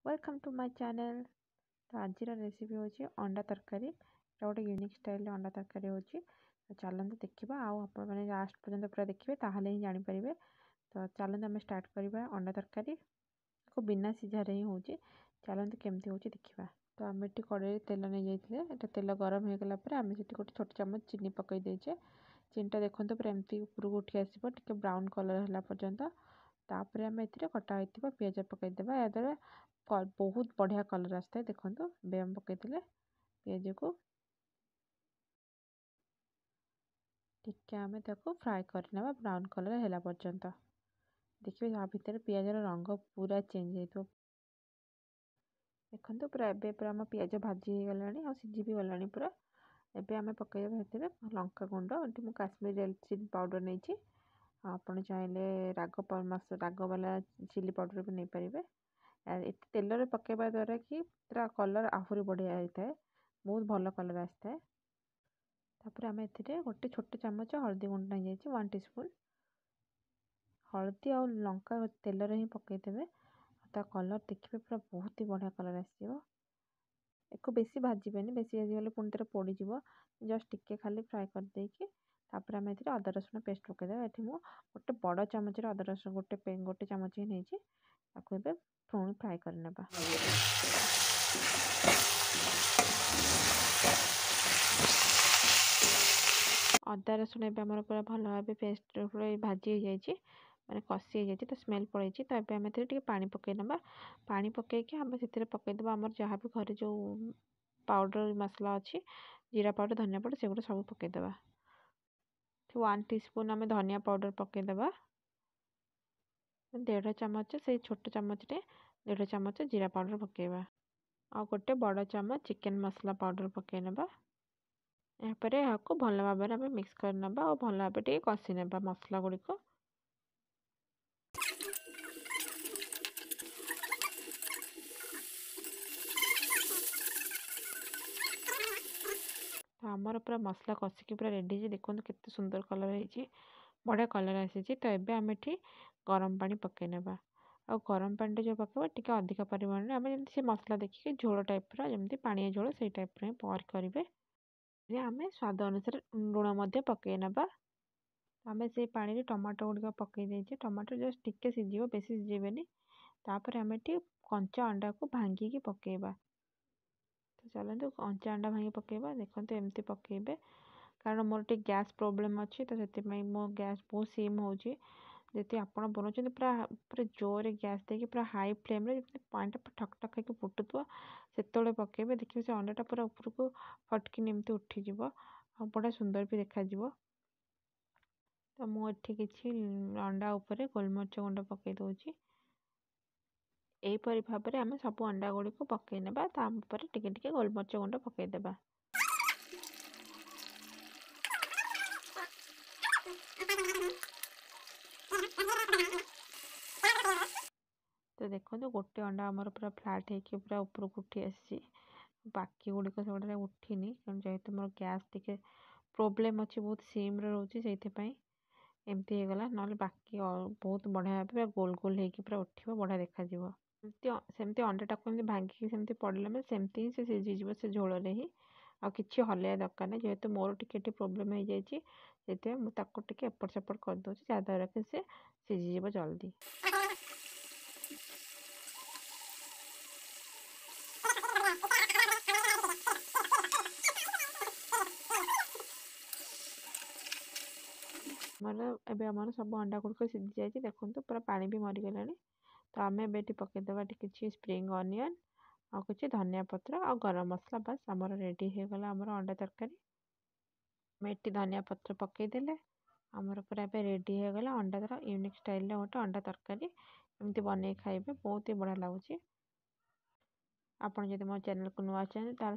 Welcome to my channel. तो आज recipe होची अंडा तरकारी। गोटे यूनिक स्टाइल अंडा तरकारी होची। तो चलते देखा आप लास्ट पर्यंत पूरा देखिए ताहले ही जानीपर। तो चलते आम स्टार्ट करवा अंडा तरकारी को बिना सीझारे ही होची। चलते केमती होची देखा। तो आम ये कड़े तेल नहीं जाइए तेल गरम हो गला आम से गोटे छोट चम्मच चीनी पकई देचे। चीनीटा देखते पूरा एमती उपरक उठी आसो टे ब्राउन कलर है पर्यंत। तापर आम ए कटा होता पिज पकईदे या द्वारा बहुत बढ़िया कलर आसता है। देखो बेम पकईदे पिज को टिके आम फ्राए करने ब्राउन कलर है पर्यंत। देखिए या भितर पिजर रंग पूरा चेंज हो। देखो पूरा एबे पूरा आम पिज भाजी गला आ सीझी भी गला पूरा। एबे आम पकईबा लंका गुंड ये काश्मीर रेड चिली पाउडर नहीं। आपड़ चाहिए राग वाला चिली पाउडर भी नहीं पारे। तेल पकेवा द्वारा कि पूरा कलर आहरी बढ़िया होता है, बहुत भल कलर आसता है। तापर आम ए गोटे छोट चामच हल्दी गुंड नहीं जाइए 1 टीस्पून हल्दी और लंका तेल ही पकईदे। कलर देखिए पूरा बहुत ही बढ़िया कलर आसो। एक बेसी भाजबेनि बेसी भाजीगले पुणी तेरे पोड़ जस्ट टिके खाली फ्राए कर देकी तापर आम अदा रसुण पेस्ट पकईदे। ये गोटे बड़ चामच अदा रसुण गोटे चामच ही नहीं पुणी फ्राए करने। अदा रसुण एमर पूरा भल भाव पेस्ट पूरा भाजी हो जाए मैंने कषि हो जाए तो स्मेल पड़े। तो ये आम टे पानी पकईना पानी पकईकि आम से पकईदेव आम जहाँ भी घर जो पाउडर मसला अच्छी जीरा पाउडर धनिया पाउडर से सब पकईदेवा। 1 टीस्पून आम धनिया पाउडर पकईदेवा। 1.5 चामच से छोट चामच 1.5 चामच जीरा पाउडर पकईवा आ गोटे बड़ चामच चिकेन मसला पाउडर पकईना। यापर यहाँ भल भाव में मिक्स करना और भल भाव टे कषि ने मसला गुड़िक। तो आमर पूरा मसला कषिकी पूरा रेडी है। देखो केते सुंदर कलर है बढ़िया कलर आसी। तो ये आम एठी गरम पानी पकईने आ गरम पानी जो पकेबा टिके अधिक परिमाण आम जमी से मसला देखिए झोल टाइप जमी पानी झोल से टाइप पर करेंगे। आम स्वाद अनुसार लुण पकईना। आम से पानी टमाटो गुड़िक पकई टमाटो जस्ट टिके सीझ बेसी सीझेबेनि। तापर आम कंचा अंडा को भांगिकी पकईबा। तो चलते कंचा अंडा भांगी पकईबा। देखो एमती पकईबे कारण मोर टे गैस प्रोब्लेम अच्छी तो से मो गैस बहुत सीम होजी। जी आप बनाऊँ पूरा पूरा जोर गैस देके पूरा हाई फ्लेम रे पानी ठक ठक होकर फुटुव से पकईबे। देखिए से अंडाटा पूरा उपरको फटकिन एमती उठीज बढ़िया सुंदर भी देखा। तो मुझे किसी अंडा उपरे गोलमरिच गुंड पकई दूची। यहीपरि भाव में आम सब अंडा गुड़ी को पकईने टिके टिके गोलमरिच गुंड पकईदेवा। तो देखो गोटे अंडा आमर पूरा फ्लाट होकर पूरा उपरक उठी आसी बाकी गुड़िक से उठिनी कारण जेहेतु मोर गैस टिके प्रोब्लेम अच्छी बहुत सीम रोचे से एमती होगला ना बाकी बहुत बढ़िया भाव गोल गोल होकर पूरा उठा बढ़िया देखा। सेमती अंडाटा को भांगिकी सेमती पड़े मैं सेमती ही सीझीज से झोल ही आ कि हलैया दरकार नहीं। जेहेतु मोर टिके प्रोब्लेम हो जाए मुझे एपट सेपट करदे जहाँद्वारा कि से सीझीज जल्दी। आमर सब अंडा गुड़िक सीझी जाए देखो पूरा पानी भी मरीगला। तो आम ए पकईदेवा किसी स्प्रिंग अनियन आ कुछ धनिया पत्र आ गरम मसला बस आमर रेडी हो गला आमर अंडा तरकारी। मेटी धनिया पत्र पकईदेले आमर पूरा रेडी हो गला अंडा तर यूनिक स्टाइल गोटे अंडा तरकारी एमती बन खाइबे बहुत ही बढ़िया लगुच। आपड़ जब मो चैनल को नुआ चैनल तार